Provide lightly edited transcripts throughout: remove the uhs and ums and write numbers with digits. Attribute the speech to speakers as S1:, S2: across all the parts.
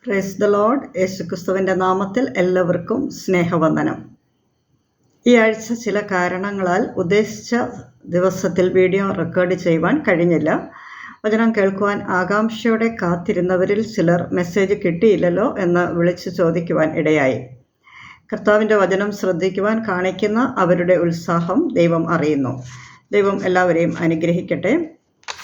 S1: Praise the Lord. യേശുക്രിസ്തുവിൻ്റെ നാമത്തിൽ എല്ലാവർക്കും സ്നേഹവന്ദനം. ഈ ആഴ്ച ചില കാരണങ്ങളാൽ ഉദ്ദേശിച്ച ദിവസത്തിൽ വീഡിയോ റെക്കോർഡ് ചെയ്യുവാൻ കഴിഞ്ഞില്ല. വചനം കേൾക്കുവാൻ ആകാംക്ഷയോടെ കാത്തിരുന്നവരിൽ ചിലർ മെസ്സേജ് കിട്ടിയില്ലല്ലോ എന്ന് വിളിച്ചു ചോദിക്കുവാൻ ഇടയായി. കർത്താവിൻ്റെ വചനം ശ്രദ്ധിക്കുവാൻ കാണിക്കുന്ന അവരുടെ ഉത്സാഹം ദൈവം അറിയുന്നു. ദൈവം എല്ലാവരെയും അനുഗ്രഹിക്കട്ടെ.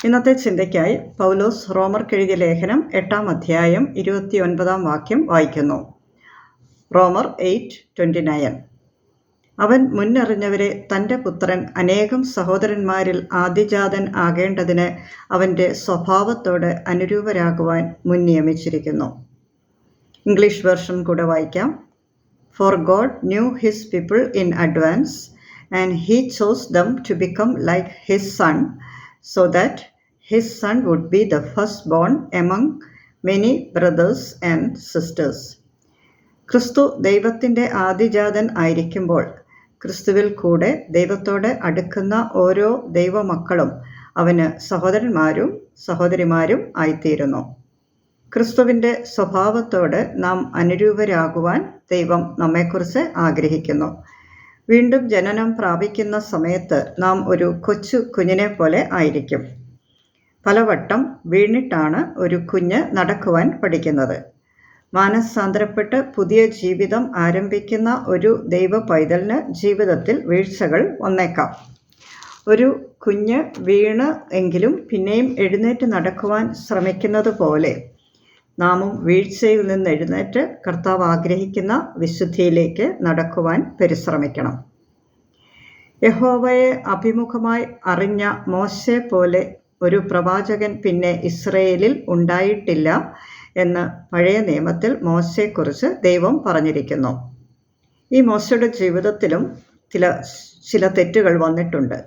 S1: ഇന്നത്തെ ചിന്തയ്ക്കായി പൗലോസ് റോമർക്കെഴുതിയ ലേഖനം 8-ാം അധ്യായം 29-ാം വാക്യം വായിക്കുന്നു. റോമർ 8:29. അവൻ മുന്നറിഞ്ഞവരെ തൻ്റെ പുത്രൻ അനേകം സഹോദരന്മാരിൽ ആദ്യജാതൻ ആകേണ്ടതിന് അവൻ്റെ സ്വഭാവത്തോട് അനുരൂപരാകുവാൻ മുൻ നിയമിച്ചിരിക്കുന്നു. ഇംഗ്ലീഷ് വേർഷൻ കൂടെ വായിക്കാം. For God knew his people in advance, and he chose them to become like his son, so that his son would be the firstborn among many brothers and sisters. ക്രിസ്തു ദൈവത്തിൻ്റെ ആദിജാതൻ ആയിരിക്കുമ്പോൾ ക്രിസ്തുവിൽ കൂടെ ദൈവത്തോട് അടുക്കുന്ന ഓരോ ദൈവമക്കളും അവന് സഹോദരന്മാരും സഹോദരിമാരും ആയിത്തീരുന്നു. ക്രിസ്തുവിൻ്റെ സ്വഭാവത്തോട് നാം അനുരൂപരാകുവാൻ ദൈവം നമ്മെക്കുറിച്ച് ആഗ്രഹിക്കുന്നു. വീണ്ടും ജനനം പ്രാപിക്കുന്ന സമയത്ത് നാം ഒരു കൊച്ചു കുഞ്ഞിനെ പോലെ ആയിരിക്കും. പലവട്ടം വീണിട്ടാണ് ഒരു കുഞ്ഞ് നടക്കുവാൻ പഠിക്കുന്നത്. മാനസാന്തരപ്പെട്ട് പുതിയ ജീവിതം ആരംഭിക്കുന്ന ഒരു ദൈവ പൈതലിന് ജീവിതത്തിൽ വീഴ്ചകൾ വന്നേക്കാം. ഒരു കുഞ്ഞ് വീണ് എങ്കിലും പിന്നെയും എഴുന്നേറ്റ് നടക്കുവാൻ ശ്രമിക്കുന്നത് പോലെ നാമും വീഴ്ചയിൽ നിന്ന് എഴുന്നേറ്റ് കർത്താവ് ആഗ്രഹിക്കുന്ന വിശുദ്ധിയിലേക്ക് നടക്കുവാൻ പരിശ്രമിക്കണം. യഹോവയെ അഭിമുഖമായി അറിഞ്ഞ മോശെ പോലെ ഒരു പ്രവാചകൻ പിന്നെ ഇസ്രയേലിൽ ഉണ്ടായിട്ടില്ല എന്ന് പഴയ നിയമത്തിൽ മോശയെക്കുറിച്ച് ദൈവം പറഞ്ഞിരിക്കുന്നു. ഈ മോശയുടെ ജീവിതത്തിലും ചില തെറ്റുകൾ വന്നിട്ടുണ്ട്.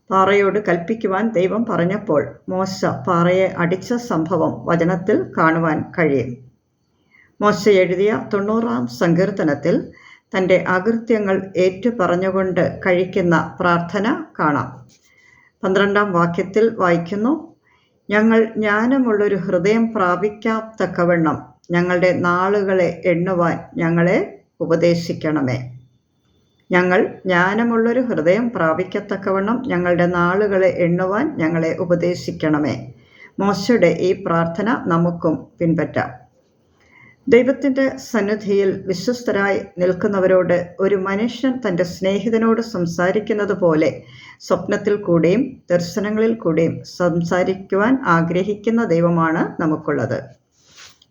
S1: പാറയോട് കൽപ്പിക്കുവാൻ ദൈവം പറഞ്ഞപ്പോൾ മോശ പാറയെ അടിച്ച സംഭവം വചനത്തിൽ കാണുവാൻ കഴിയും. മോശ എഴുതിയ 90-ാം സങ്കീർത്തനത്തിൽ തൻ്റെ അകൃത്യങ്ങൾ ഏറ്റുപറഞ്ഞുകൊണ്ട് കഴിക്കുന്ന പ്രാർത്ഥന കാണാം. 12-ാം വാക്യത്തിൽ വായിക്കുന്നു, ഞങ്ങൾ ജ്ഞാനമുള്ളൊരു ഹൃദയം പ്രാപിക്കത്തക്കവണ്ണം ഞങ്ങളുടെ നാളുകളെ എണ്ണുവാൻ ഞങ്ങളെ ഉപദേശിക്കണമേ. ഞങ്ങൾ ജ്ഞാനമുള്ളൊരു ഹൃദയം പ്രാപിക്കത്തക്കവണ്ണം ഞങ്ങളുടെ നാളുകളെ എണ്ണുവാൻ ഞങ്ങളെ ഉപദേശിക്കണമേ. മോശയുടെ ഈ പ്രാർത്ഥന നമുക്കും പിൻപറ്റാം. ദൈവത്തിൻ്റെ സന്നിധിയിൽ വിശ്വസ്തരായി നിൽക്കുന്നവരോട് ഒരു മനുഷ്യൻ തൻ്റെ സ്നേഹിതനോട് സംസാരിക്കുന്നത് പോലെ സ്വപ്നത്തിൽ കൂടെയും ദർശനങ്ങളിൽ കൂടെയും സംസാരിക്കുവാൻ ആഗ്രഹിക്കുന്ന ദൈവമാണ് നമുക്കുള്ളത്.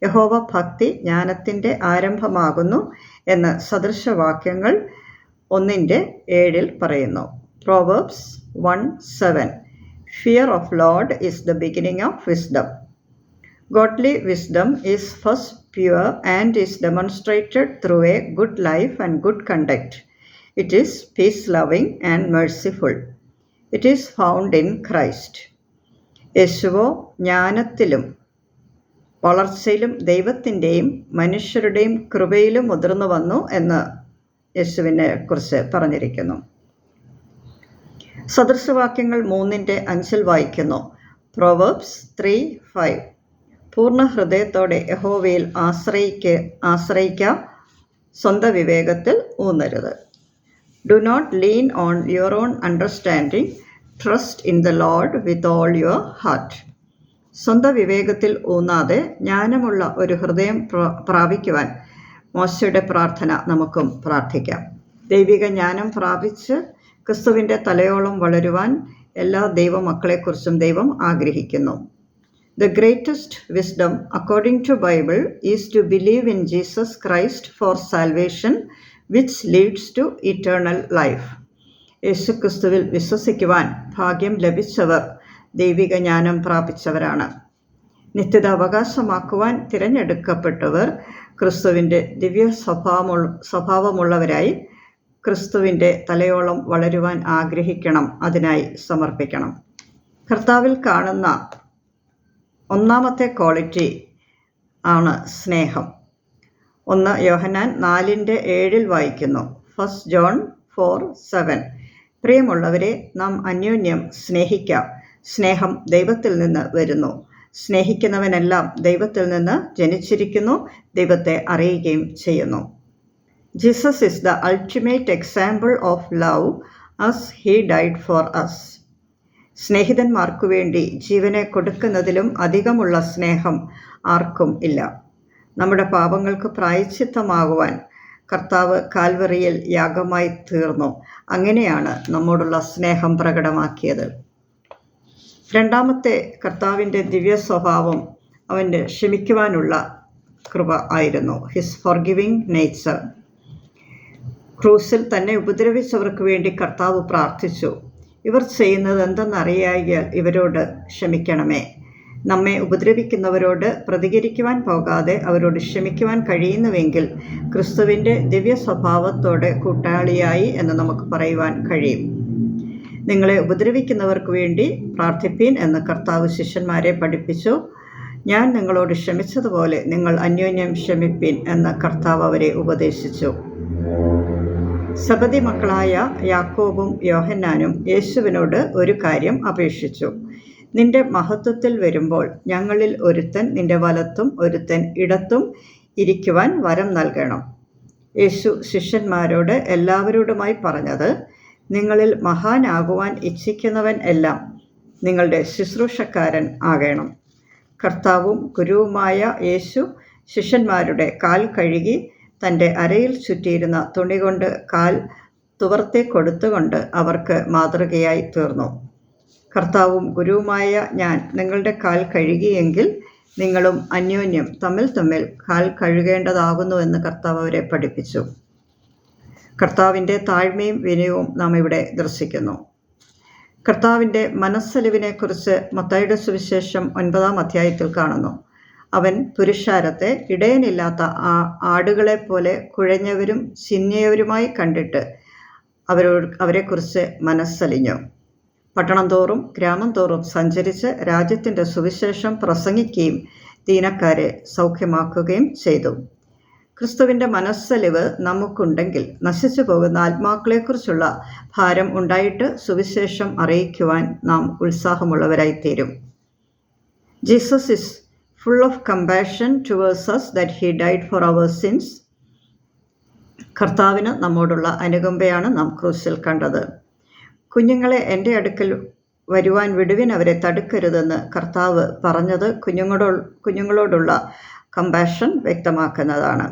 S1: യഹോവ ഭക്തി ജ്ഞാനത്തിൻ്റെ ആരംഭമാകുന്നു എന്ന് സദൃശവാക്യങ്ങൾ 1:7 പറയുന്നു. Proverbs 1:7. Fear of Lord is the beginning of wisdom. Godly wisdom is first pure and is demonstrated through a good life and good conduct. It is peace-loving and merciful. It is found in Christ. യേശുവോ ജ്ഞാനത്തിലും വളർച്ചയിലും ദൈവത്തിൻ്റെയും മനുഷ്യരുടെയും കൃപയിലും മുതിർന്നു വന്നു എന്ന് യേശുവിനെ കുറിച്ച് പറഞ്ഞിരിക്കുന്നു. സദൃശവാക്യങ്ങൾ 3:5 വായിക്കുന്നു. Proverbs 3:5. പൂർണ്ണ ഹൃദയത്തോടെ യഹോവയിൽ ആശ്രയിക്ക, സ്വന്തം വിവേകത്തിൽ ഊന്നരുത്. Do not lean on your own understanding, trust in the Lord with all your heart. സ്വന്തം വിവേകത്തിൽ ഊന്നാതെ ജ്ഞാനമുള്ള ഒരു ഹൃദയം പ്രാപിക്കുവാൻ മോശയുടെ പ്രാർത്ഥന നമുക്കും പ്രാർത്ഥിക്കാം. ദൈവിക ജ്ഞാനം പ്രാപിച്ച് ക്രിസ്തുവിൻ്റെ തലയോളം വളരുവാൻ എല്ലാ ദൈവമക്കളെക്കുറിച്ചും ദൈവം ആഗ്രഹിക്കുന്നു. The greatest wisdom, according to Bible, is to believe in Jesus Christ for salvation, which leads to eternal life. യേശുക്രിസ്തുവിൽ വിശ്വസിക്കുവാൻ ഭാഗ്യം ലഭിച്ചവർ ദൈവിക ജ്ഞാനം പ്രാപിച്ചവരാണ്. നിത്യത അവകാശമാക്കുവാൻ തിരഞ്ഞെടുക്കപ്പെട്ടവർ ക്രിസ്തുവിൻ്റെ ദിവ്യ സ്വഭാവമുള്ളവരായി ക്രിസ്തുവിൻ്റെ തലയോളം വളരുവാൻ ആഗ്രഹിക്കണം. അതിനായി സമർപ്പിക്കണം. കർത്താവിൽ കാണുന്ന ഒന്നാമത്തെ ക്വാളിറ്റി ആണ് സ്നേഹം. 1 യോഹന്നാൻ 4:7 വായിക്കുന്നു. 1 John 4:7. പ്രിയമുള്ളവരെ, നാം അന്യോന്യം സ്നേഹിക്കാം. സ്നേഹം ദൈവത്തിൽ നിന്ന് വരുന്നു. സ്നേഹിക്കുന്നവനെല്ലാം ദൈവത്തിൽ നിന്ന് ജനിച്ചിരിക്കുന്നു, ദൈവത്തെ അറിയുകയും ചെയ്യുന്നു. Jesus is the ultimate example of love as he died for us. സ്നേഹിതന്മാർക്കു വേണ്ടി ജീവനെ കൊടുക്കുന്നതിലും അധികമുള്ള സ്നേഹം ആർക്കും ഇല്ല. നമ്മുടെ പാപങ്ങൾക്ക് പ്രായശ്ചിത്തമാകുവാൻ കർത്താവ് കാൽവറിയിൽ യാഗമായി തീർന്നു. അങ്ങനെയാണ് നമ്മോടുള്ള സ്നേഹം പ്രകടമാക്കിയത്. രണ്ടാമത്തെ കർത്താവിൻ്റെ ദിവ്യ സ്വഭാവം അവൻ്റെ ക്ഷമിക്കുവാനുള്ള കൃപ ആയിരുന്നു. His forgiving nature. ക്രൂസിൽ തന്നെ ഉപദ്രവിച്ചവർക്ക് വേണ്ടി കർത്താവ് പ്രാർത്ഥിച്ചു, ഇവർ ചെയ്യുന്നത് എന്തെന്നറിയായാൽ ഇവരോട് ക്ഷമിക്കണമേ. നമ്മെ ഉപദ്രവിക്കുന്നവരോട് പ്രതികരിക്കുവാൻ പോകാതെ അവരോട് ക്ഷമിക്കുവാൻ കഴിയുന്നുവെങ്കിൽ ക്രിസ്തുവിൻ്റെ ദിവ്യ സ്വഭാവത്തോടെ കൂട്ടാളിയായി എന്ന് നമുക്ക് പറയുവാൻ കഴിയും. നിങ്ങളെ ഉപദ്രവിക്കുന്നവർക്ക് വേണ്ടി പ്രാർത്ഥിപ്പീൻ എന്ന് കർത്താവ് ശിഷ്യന്മാരെ പഠിപ്പിച്ചു. ഞാൻ നിങ്ങളോട് ക്ഷമിച്ചതുപോലെ നിങ്ങൾ അന്യോന്യം ക്ഷമിപ്പീൻ എന്ന് കർത്താവ് അവരെ ഉപദേശിച്ചു. സബദി മക്കളായ യാക്കോബും യോഹന്നാനും യേശുവിനോട് ഒരു കാര്യം അപേക്ഷിച്ചു. നിന്റെ മഹത്വത്തിൽ വരുമ്പോൾ ഞങ്ങളിൽ ഒരുത്തൻ നിന്റെ വലത്തും ഒരുത്തൻ ഇടത്തും ഇരിക്കുവാൻ വരം നൽകണം. യേശു ശിഷ്യന്മാരോട് എല്ലാവരോടുമായി പറഞ്ഞത്, നിങ്ങളിൽ മഹാനാകുവാൻ ഇച്ഛിക്കുന്നവൻ എല്ലാം നിങ്ങളുടെ ശുശ്രൂഷക്കാരൻ ആകണം. കർത്താവും ഗുരുവുമായ യേശു ശിഷ്യന്മാരുടെ കാൽ കഴുകി തൻ്റെ അരയിൽ ചുറ്റിയിരുന്ന തുണി കൊണ്ട് കാൽ തുവർത്തി കൊടുത്തുകൊണ്ട് അവർക്ക് മാതൃകയായി തീർന്നു. കർത്താവും ഗുരുവുമായ ഞാൻ നിങ്ങളുടെ കാൽ കഴുകിയെങ്കിൽ നിങ്ങളും അന്യോന്യം തമ്മിൽ കാൽ കഴുകേണ്ടതാകുന്നുവെന്ന് കർത്താവ് അവരെ പഠിപ്പിച്ചു. കർത്താവിൻ്റെ താഴ്മയും വിനയവും നാം ഇവിടെ ദർശിക്കുന്നു. കർത്താവിൻ്റെ മനസ്സലിവിനെക്കുറിച്ച് മത്തായിയുടെ സുവിശേഷം 9-ാം അധ്യായത്തിൽ കാണുന്നു. അവൻ പുരുഷാരത്തെ ഇടയനില്ലാത്ത ആടുകളെപ്പോലെ കുഴഞ്ഞവരും ചിന്നിയവരുമായി കണ്ടിട്ട് അവരെക്കുറിച്ച് മനസ്സലിഞ്ഞു. പട്ടണം തോറും ഗ്രാമം തോറും സഞ്ചരിച്ച് രാജ്യത്തിൻ്റെ സുവിശേഷം പ്രസംഗിക്കുകയും ദീനക്കാരെ സൗഖ്യമാക്കുകയും ചെയ്തു. ക്രിസ്തുവിൻ്റെ മനസ്സലിവ് നമുക്കുണ്ടെങ്കിൽ നശിച്ചു പോകുന്ന ആത്മാക്കളെക്കുറിച്ചുള്ള ഭാരം ഉണ്ടായിട്ട് സുവിശേഷം അറിയിക്കുവാൻ നാം ഉത്സാഹമുള്ളവരായിത്തീരും. Jesus is full of compassion towards us that he died for our sins. കർത്താവിന് നമ്മോടുള്ള അനുകമ്പയാണ് നാം ക്രൂസിൽ കണ്ടത്. കുഞ്ഞുങ്ങളെ എൻ്റെ അടുക്കൽ വരുവാൻ വിടുവിൻ, അവരെ തടുക്കരുതെന്ന് കർത്താവ് പറഞ്ഞത് കുഞ്ഞുങ്ങളോടുള്ള കമ്പാഷൻ വ്യക്തമാക്കുന്നതാണ്.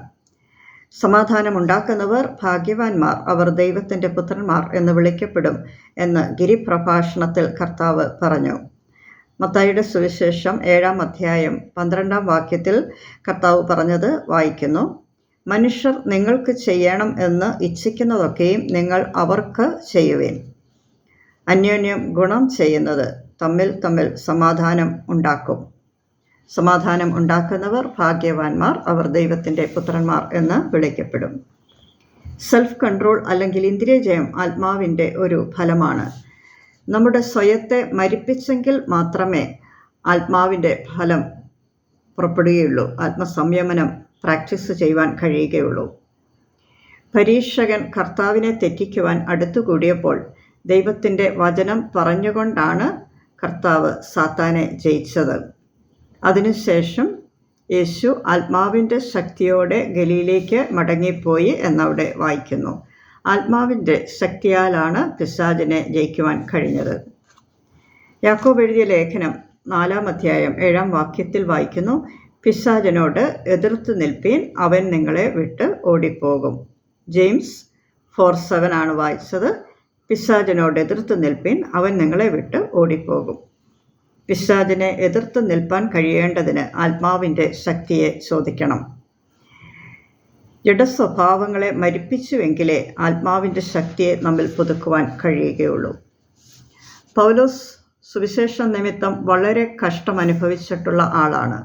S1: സമാധാനമുണ്ടാക്കുന്നവർ ഭാഗ്യവാന്മാർ, അവർ ദൈവത്തിൻ്റെ പുത്രന്മാർ എന്ന് വിളിക്കപ്പെടും എന്ന് ഗിരിപ്രഭാഷണത്തിൽ കർത്താവ് പറഞ്ഞു. മത്തായിയുടെ സുവിശേഷം 7-ാം അധ്യായം 12-ാം വാക്യത്തിൽ കർത്താവ് പറഞ്ഞത് വായിക്കുന്നു. മനുഷ്യർ നിങ്ങൾക്ക് ചെയ്യണം എന്ന് ഇച്ഛിക്കുന്നതൊക്കെയും നിങ്ങൾ അവർക്ക് ചെയ്യുവിൻ. അന്യോന്യം ഗുണം ചെയ്യുന്നത് തമ്മിൽ സമാധാനം ഉണ്ടാക്കും. സമാധാനം ഉണ്ടാക്കുന്നവർ ഭാഗ്യവാന്മാർ, അവർ ദൈവത്തിൻ്റെ പുത്രന്മാർ എന്ന് വിളിക്കപ്പെടും. സെൽഫ് കൺട്രോൾ അല്ലെങ്കിൽ ഇന്ദ്രിയജയം ആത്മാവിൻ്റെ ഒരു ഫലമാണ്. നമ്മുടെ സ്വയത്തെ മരിപ്പിച്ചെങ്കിൽ മാത്രമേ ആത്മാവിൻ്റെ ഫലം പുറപ്പെടുകയുള്ളൂ, ആത്മസംയമനം പ്രാക്ടീസ് ചെയ്യുവാൻ കഴിയുകയുള്ളൂ. പരീക്ഷകൻ കർത്താവിനെ തെറ്റിക്കുവാൻ അടുത്തുകൂടിയപ്പോൾ ദൈവത്തിൻ്റെ വചനം പറഞ്ഞുകൊണ്ടാണ് കർത്താവ് സാത്താനെ ജയിച്ചത്. അതിനുശേഷം യേശു ആത്മാവിൻ്റെ ശക്തിയോടെ ഗലീലയ്ക്ക് മടങ്ങിപ്പോയി എന്നവിടെ വായിക്കുന്നു. ആത്മാവിൻ്റെ ശക്തിയാലാണ് പിശാചിനെ ജയിക്കുവാൻ കഴിഞ്ഞത്. യാക്കോബ് എഴുതിയ ലേഖനം 4-ാം അധ്യായം 7-ാം വാക്യത്തിൽ വായിക്കുന്നു, പിശാചിനോട് എതിർത്ത് നിൽപ്പീൻ, അവൻ നിങ്ങളെ വിട്ട് ഓടിപ്പോകും. ജെയിംസ് 4:7 ആണ് വായിച്ചത്. പിശാചിനോട് എതിർത്ത് നിൽപ്പീൻ, അവൻ നിങ്ങളെ വിട്ട് ഓടിപ്പോകും. പിശാചിനെ എതിർത്ത് നിൽപ്പാൻ കഴിയേണ്ടതിന് ആത്മാവിൻ്റെ ശക്തിയെ ചോദിക്കണം. ജഡസ്വഭാവങ്ങളെ മരിപ്പിച്ചുവെങ്കിലേ ആത്മാവിൻ്റെ ശക്തിയെ നമ്മിൽ പുതുക്കുവാൻ കഴിയുകയുള്ളൂ. പൗലോസ് സുവിശേഷ നിമിത്തം വളരെ കഷ്ടം അനുഭവിച്ചിട്ടുള്ള ആളാണ്.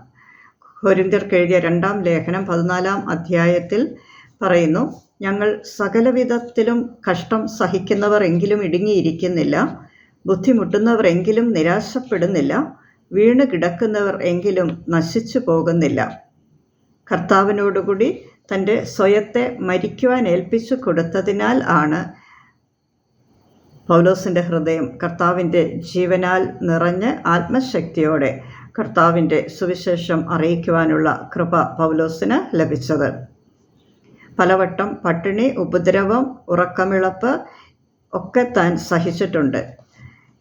S1: കൊരിന്ത്യർക്ക് എഴുതിയ 2-ാം ലേഖനം 14-ാം അധ്യായത്തിൽ പറയുന്നു, ഞങ്ങൾ സകലവിധത്തിലും കഷ്ടം സഹിക്കുന്നവർ എങ്കിലും ഇടുങ്ങിയിരിക്കുന്നില്ല, ബുദ്ധിമുട്ടുന്നവർ എങ്കിലും നിരാശപ്പെടുന്നില്ല, വീണ് കിടക്കുന്നവർ എങ്കിലും നശിച്ചു പോകുന്നില്ല. കർത്താവിനോടുകൂടി തൻ്റെ സ്വയത്തെ മരിക്കുവാൻ ഏൽപ്പിച്ചു കൊടുത്തതിനാൽ ആണ് പൗലോസിൻ്റെ ഹൃദയം കർത്താവിൻ്റെ ജീവനാൽ നിറഞ്ഞ് ആത്മശക്തിയോടെ കർത്താവിൻ്റെ സുവിശേഷം അറിയിക്കുവാനുള്ള കൃപ പൗലോസിന് ലഭിച്ചത്. പലവട്ടം പട്ടിണി, ഉപദ്രവം, ഉറക്കമിളപ്പ് ഒക്കെ താൻ സഹിച്ചിട്ടുണ്ട്.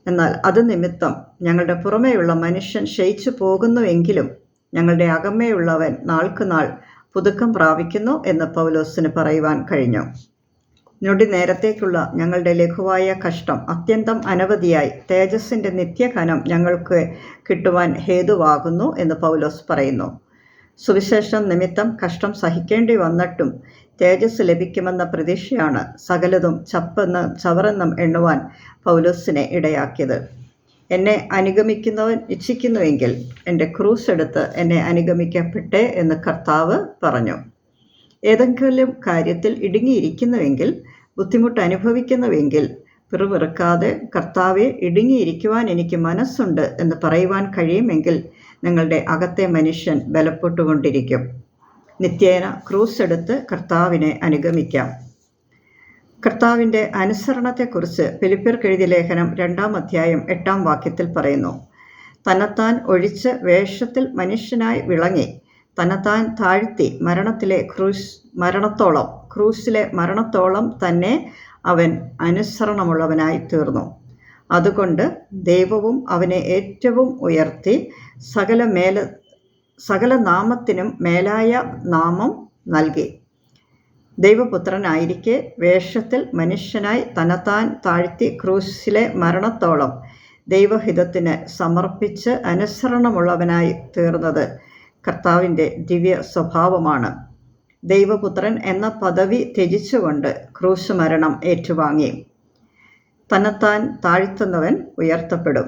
S1: എന്നാൽ അത് നിമിത്തം ഞങ്ങളുടെ പുറമേയുള്ള മനുഷ്യൻ ക്ഷയിച്ചു പോകുന്നുവെങ്കിലും ഞങ്ങളുടെ അകമേയുള്ളവൻ നാൾക്കുനാൾ പുതുക്കം പ്രാപിക്കുന്നു എന്ന് പൗലോസിന് പറയുവാൻ കഴിഞ്ഞു. ഞൊടി നേരത്തേക്കുള്ള ഞങ്ങളുടെ ലഘുവായ കഷ്ടം അത്യന്തം അനവധിയായി തേജസ്സിൻ്റെ നിത്യഘനം ഞങ്ങൾക്ക് കിട്ടുവാൻ ഹേതുവാകുന്നു എന്ന് പൗലോസ് പറയുന്നു. സുവിശേഷം നിമിത്തം കഷ്ടം സഹിക്കേണ്ടി വന്നിട്ടും തേജസ് ലഭിക്കുമെന്ന പ്രതീക്ഷയാണ് സകലതും ചവറെന്നും എണ്ണുവാൻ പൗലോസിനെ ഇടയാക്കിയത്. എന്നെ അനുഗമിക്കുന്നവൻ ഇച്ഛിക്കുന്നുവെങ്കിൽ എൻ്റെ ക്രൂസ് എടുത്ത് എന്നെ അനുഗമിക്കപ്പെട്ടെ എന്ന് കർത്താവ് പറഞ്ഞു. ഏതെങ്കിലും കാര്യത്തിൽ ഇടുങ്ങിയിരിക്കുന്നുവെങ്കിൽ, ബുദ്ധിമുട്ട് അനുഭവിക്കുന്നുവെങ്കിൽ പിറുപിറുക്കാതെ കർത്താവെ, ഇടുങ്ങിയിരിക്കുവാൻ എനിക്ക് മനസ്സുണ്ട് എന്ന് പറയുവാൻ കഴിയുമെങ്കിൽ നിങ്ങളുടെ അകത്തെ മനുഷ്യൻ ബലപ്പെട്ടുകൊണ്ടിരിക്കും. നിത്യേന ക്രൂസ് എടുത്ത് കർത്താവിനെ അനുഗമിക്കാം. കർത്താവിൻ്റെ അനുസരണത്തെക്കുറിച്ച് ഫിലിപ്പിയർക്ക് എഴുതിയ ലേഖനം 2-ാം അധ്യായം 8-ാം വാക്യത്തിൽ പറയുന്നു. തന്നെത്താൻ ഒഴിച്ച് വേഷത്തിൽ മനുഷ്യനായി വിളങ്ങി തന്നെത്താൻ താഴ്ത്തി ക്രൂസിലെ മരണത്തോളം തന്നെ അവൻ അനുസരണമുള്ളവനായി തീർന്നു. അതുകൊണ്ട് ദൈവവും അവനെ ഏറ്റവും ഉയർത്തി സകല നാമത്തിനും മേലായ നാമം നൽകി. ദൈവപുത്രനായിരിക്കെ വേഷത്തിൽ മനുഷ്യനായി തന്നെത്താൻ താഴ്ത്തി ക്രൂസിലെ മരണത്തോളം ദൈവഹിതത്തിന് സമർപ്പിച്ച് അനുസരണമുള്ളവനായി തീർന്നത് കർത്താവിൻ്റെ ദിവ്യ സ്വഭാവമാണ്. ദൈവപുത്രൻ എന്ന പദവി ത്യജിച്ചുകൊണ്ട് ക്രൂശ് മരണം ഏറ്റുവാങ്ങി. തന്നെത്താൻ താഴ്ത്തുന്നവൻ ഉയർത്തപ്പെടും.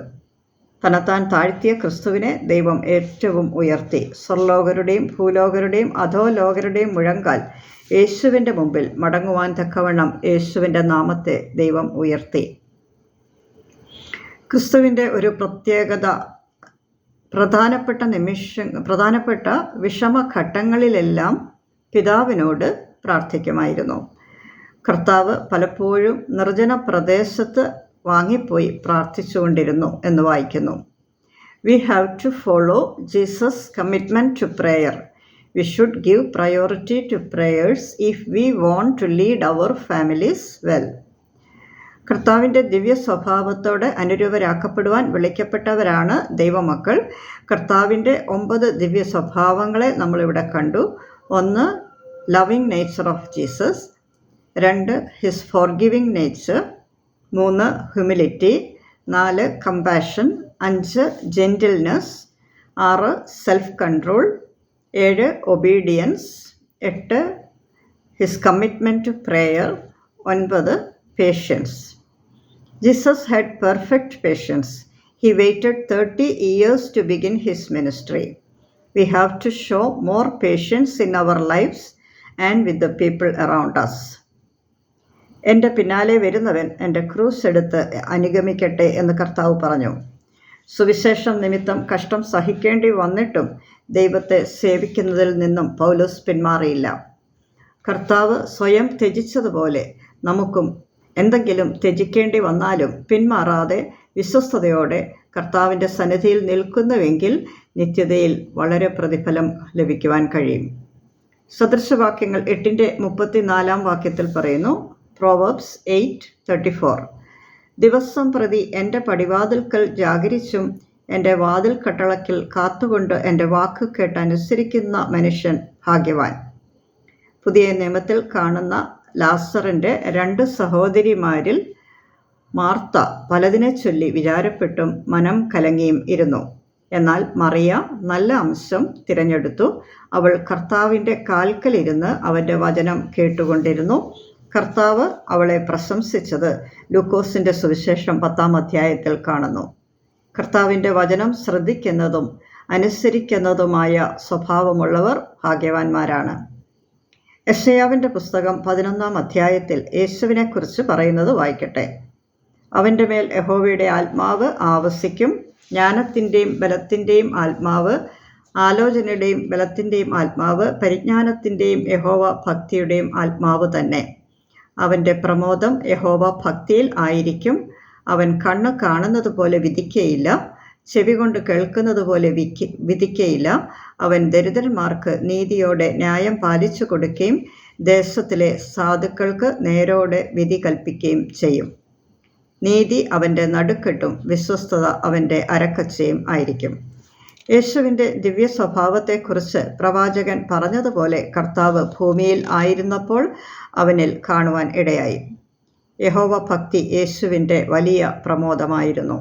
S1: തന്നെത്താൻ താഴ്ത്തിയ ക്രിസ്തുവിനെ ദൈവം ഏറ്റവും ഉയർത്തി. സ്വർലോകരുടെയും ഭൂലോകരുടെയും അധോലോകരുടെയും മുഴങ്കാൽ യേശുവിൻ്റെ മുമ്പിൽ മടങ്ങുവാൻ തക്കവണ്ണം യേശുവിൻ്റെ നാമത്തെ ദൈവം ഉയർത്തി. ക്രിസ്തുവിൻ്റെ ഒരു പ്രധാനപ്പെട്ട വിഷമഘട്ടങ്ങളിലെല്ലാം പിതാവിനോട് പ്രാർത്ഥിക്കുമായിരുന്നു. കർത്താവ് പലപ്പോഴും നിർജ്ജന പ്രദേശത്ത് വാങ്ങിപ്പോയി പ്രാർത്ഥിച്ചുകൊണ്ടിരുന്നു എന്ന് വായിക്കുന്നു. We have to follow Jesus commitment to prayer. We should give priority to prayers if we want to lead our families well. കർത്താവിൻ്റെ ദിവ്യ സ്വഭാവത്തോടെ അനുരൂപരാക്കപ്പെടുവാൻ വിളിക്കപ്പെട്ടവരാണ് ദൈവമക്കൾ. കർത്താവിൻ്റെ 9 ദിവ്യ സ്വഭാവങ്ങളെ നമ്മളിവിടെ കണ്ടു. 1, loving nature of Jesus. 2, his forgiving nature. 3, humility. 4, compassion. 5, gentleness. 6, self control. 7, obedience. 8, his commitment to prayer. 9, patience. Jesus had perfect patience. He waited 30 years to begin his ministry. We have to show more patience in our lives and with the people around us. എൻ്റെ പിന്നാലെ വരുന്നവൻ എൻ്റെ cruise എടുത്ത് അനുഗമിക്കട്ടെ എന്ന് കർത്താവ് പറഞ്ഞു. സുവിശേഷം നിമിത്തം കഷ്ടം സഹിക്കേണ്ടി വന്നിട്ടും ദൈവത്തെ സേവിക്കുന്നതിൽ നിന്നും പൗലോസ് പിന്മാറിയില്ല. കർത്താവ് സ്വയം ത്യജിച്ചതുപോലെ നമുക്കും എന്തെങ്കിലും ത്യജിക്കേണ്ടി വന്നാലും പിന്മാറാതെ വിശ്വസ്തയോടെ കർത്താവിൻ്റെ സന്നിധിയിൽ നിൽക്കുന്നുവെങ്കിൽ നിത്യതയിൽ വളരെ പ്രതിഫലം ലഭിക്കുവാൻ കഴിയും. സദൃശവാക്യങ്ങൾ 8-ന്റെ 34 പറയുന്നു. പ്രോവർബ്സ് 8:34. ദിവസം പ്രതി എൻ്റെ പടിവാതിൽക്കൽ ജാഗരിച്ചും എൻ്റെ വാതിൽ കട്ടളക്കിൽ കാത്തുകൊണ്ട് എൻ്റെ വാക്ക് കേട്ട് അനുസരിക്കുന്ന മനുഷ്യൻ ഭാഗ്യവാൻ. പുതിയ നിയമത്തിൽ കാണുന്ന ലാസറിൻ്റെ 2 സഹോദരിമാരിൽ മാർത്ത പലതിനെ ചൊല്ലി വിചാരപ്പെട്ടും മനം കലങ്ങിയും ഇരുന്നു. എന്നാൽ മറിയ നല്ല അംശം തിരഞ്ഞെടുത്തു. അവൾ കർത്താവിൻ്റെ കാൽക്കലിരുന്ന് അവൻ്റെ വചനം കേട്ടുകൊണ്ടിരുന്നു. കർത്താവ് അവളെ പ്രശംസിച്ചത് ലൂക്കോസിൻ്റെ സുവിശേഷം 10-ാം അധ്യായത്തിൽ കാണുന്നു. കർത്താവിൻ്റെ വചനം ശ്രദ്ധിക്കുന്നതും അനുസരിക്കുന്നതുമായ സ്വഭാവമുള്ളവർ ഭാഗ്യവാന്മാരാണ്. യെശയ്യാവിൻ്റെ പുസ്തകം 11-ാം അധ്യായത്തിൽ യേശുവിനെക്കുറിച്ച് പറയുന്നത് വായിക്കട്ടെ. അവൻ്റെ മേൽ യഹോവയുടെ ആത്മാവ് ആവസിക്കും. ജ്ഞാനത്തിൻ്റെയും ബലത്തിൻ്റെയും ആത്മാവ്, ആലോചനയുടെയും ബലത്തിൻ്റെയും ആത്മാവ്, പരിജ്ഞാനത്തിൻ്റെയും യഹോവ ഭക്തിയുടെയും ആത്മാവ് തന്നെ. അവൻ്റെ പ്രമോദം യഹോവ ഭക്തിയിൽ ആയിരിക്കും. അവൻ കണ്ണ് കാണുന്നത് പോലെ വിധിക്കുകയില്ല, ചെവി കൊണ്ട് കേൾക്കുന്നത് പോലെ വിധിക്കയില്ല. അവൻ ദരിദ്രന്മാർക്ക് നീതിയോടെ ന്യായം പാലിച്ചു കൊടുക്കുകയും ദേശത്തിലെ സാധുക്കൾക്ക് നേരോടെ വിധി കൽപ്പിക്കുകയും ചെയ്യും. നീതി അവൻ്റെ നടുക്കെട്ടും വിശ്വസ്തത അവൻ്റെ അരക്കച്ചയും ആയിരിക്കും. യേശുവിൻ്റെ ദിവ്യ സ്വഭാവത്തെക്കുറിച്ച് പ്രവാചകൻ പറഞ്ഞതുപോലെ കർത്താവ് ഭൂമിയിൽ ആയിരുന്നപ്പോൾ അവനിൽ കാണുവാൻ ഇടയായി. യഹോവ ഭക്തി യേശുവിൻ്റെ വലിയ പ്രമോദമായിരുന്നു.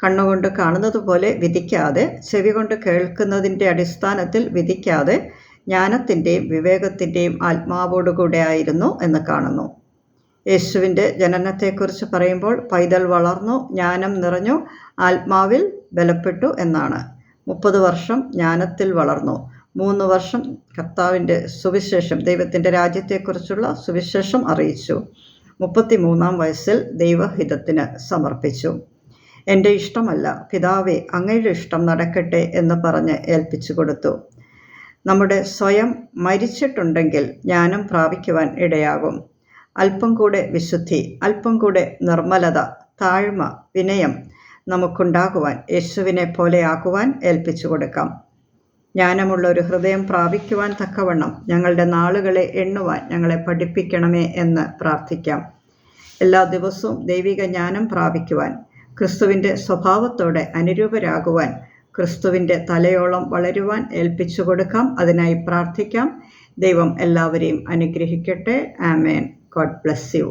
S1: കണ്ണുകൊണ്ട് കാണുന്നത് പോലെ വിധിക്കാതെ, ചെവി കൊണ്ട് കേൾക്കുന്നതിൻ്റെ അടിസ്ഥാനത്തിൽ വിധിക്കാതെ, ജ്ഞാനത്തിൻ്റെയും വിവേകത്തിൻ്റെയും ആത്മാവോടുകൂടെ ആയിരുന്നു എന്ന് കാണുന്നു. യേശുവിൻ്റെ ജനനത്തെക്കുറിച്ച് പറയുമ്പോൾ പൈതൽ വളർന്നു, ജ്ഞാനം നിറഞ്ഞു, ആത്മാവിൽ ബലപ്പെട്ടു എന്നാണ്. 30 വർഷം ജ്ഞാനത്തിൽ വളർന്നു, 3 വർഷം കർത്താവിൻ്റെ സുവിശേഷം, ദൈവത്തിൻ്റെ രാജ്യത്തെക്കുറിച്ചുള്ള സുവിശേഷം അറിയിച്ചു. 33-ാം വയസ്സിൽ ദൈവഹിതത്തിന് സമർപ്പിച്ചു. എൻ്റെ ഇഷ്ടമല്ല പിതാവേ, അങ്ങയുടെ ഇഷ്ടം നടക്കട്ടെ എന്ന് പറഞ്ഞ് ഏൽപ്പിച്ചു കൊടുത്തു. നമ്മുടെ സ്വയം മരിച്ചിട്ടുണ്ടെങ്കിൽ ജ്ഞാനം പ്രാപിക്കുവാൻ ഇടയാകും. അല്പം കൂടെ വിശുദ്ധി, അല്പം കൂടെ നിർമ്മലത, താഴ്മ, വിനയം നമുക്കുണ്ടാകുവാൻ, യേശുവിനെ പോലെ ആക്കുവാൻ ഏൽപ്പിച്ചു കൊടുക്കാം. ജ്ഞാനമുള്ള ഒരു ഹൃദയം പ്രാപിക്കുവാൻ തക്കവണ്ണം ഞങ്ങളുടെ നാളുകളെ എണ്ണുവാൻ ഞങ്ങളെ പഠിപ്പിക്കണമേ എന്ന് പ്രാർത്ഥിക്കാം. എല്ലാ ദിവസവും ദൈവിക ജ്ഞാനം പ്രാപിക്കുവാൻ, ക്രിസ്തുവിൻ്റെ സ്വഭാവത്തോടെ അനുരൂപരാകുവാൻ, ക്രിസ്തുവിൻ്റെ തലയോളം വളരുവാൻ ഏൽപ്പിച്ചു കൊടുക്കാം. അതിനായി പ്രാർത്ഥിക്കാം. ദൈവം എല്ലാവരെയും അനുഗ്രഹിക്കട്ടെ. ആമേൻ. God bless you.